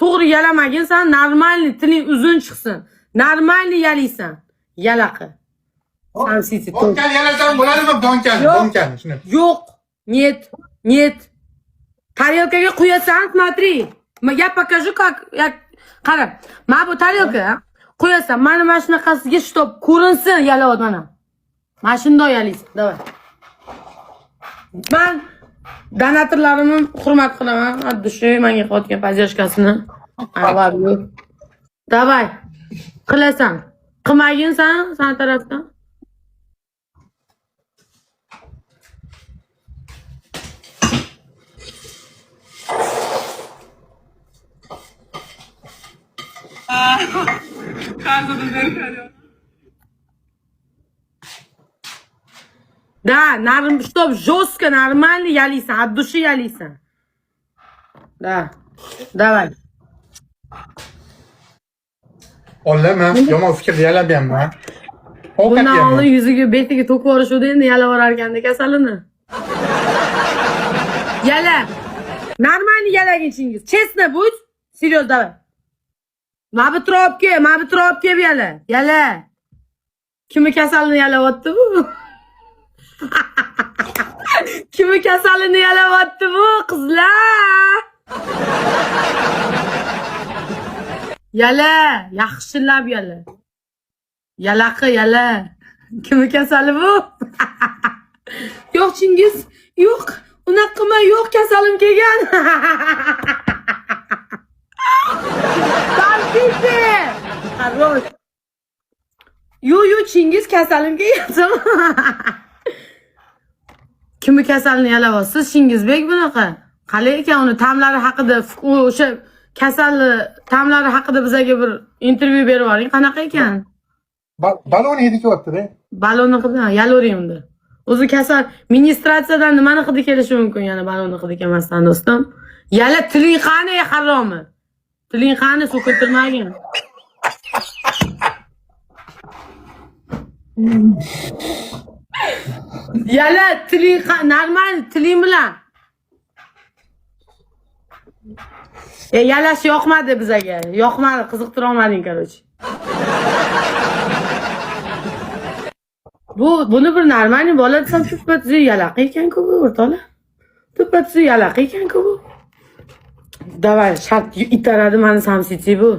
to'g'ri yalamagin, sen normalniy tiling uzun chiqsin. Normalniy yalaysan. Yalaqi. Samsiti. Donkan yalasam bo'ladimi? Donkan shuni. Yo'q. Нет. Тарелкаga quyasan, смотри. Я покажу как qara. Mana bu tarelka qo'yasan. Mana shunaqasiga shtop ko'rinsin yalayot mana. Mana shunday yalaysan. Davay. Men donatorlarimni hurmat qilaman. Addushi menga qilayotgan podдержкасini. I love you. Davay. Qilasan. Qilmagin sen tarafdan. Да, чтоб жестко, нормально яlaysan, от души яlaysan. Да, давай. Ollaman, yomon fikrda yalamayapman. Bundan oldin yuziga, betiga to'kib yuborishdi, endi yalab yuborarganda kasalini. Yala. Нормально yalaginchingiz. Честно будь. Серьёзно, давай. Mana bu trobga yala. Kimi kasalini yalayapti bu? Kimi kasalini yalayapti bu qizlar? Yala, yaxshilab yala. Yala. Kimi kasali bu? Yo'q Chingiz, yo'q. Unaqa qilma, yo'q kasalim kelgan. Samsiti. Хорош. Yo'q, Chingiz kasalim kelgan. Kimi kasalni yalayapsiz, Chingizbek bunaqa? Qalay ekan uni ta'mlari haqida, o'sha kasalli ta'mlari haqida bizga bir intervyu berib oling. Qanaqa ekan? Balon yedi kelyapti-da. Balonni hidi, yalavering unda. O'zi kasal ministratsiyadan nimani hidi kelishi mumkin, yana balonni hidi kelmasdan do'stim. Yala tiling qani haromi? Tiling qani suv keltirmagin. Yala tiling normal tiling bilan. Yalash yoqmadi bizga. Yoqmadi, qiziqtira olmading, короче. Buni bir normalniy bola desam tuppa-tuzuk yalaqa ekan-ku bu, o'rtoqlar. Tuppa-tuzuk yalaqa ekan-ku bu. Davay, shart itaradi meni Samsiti bu.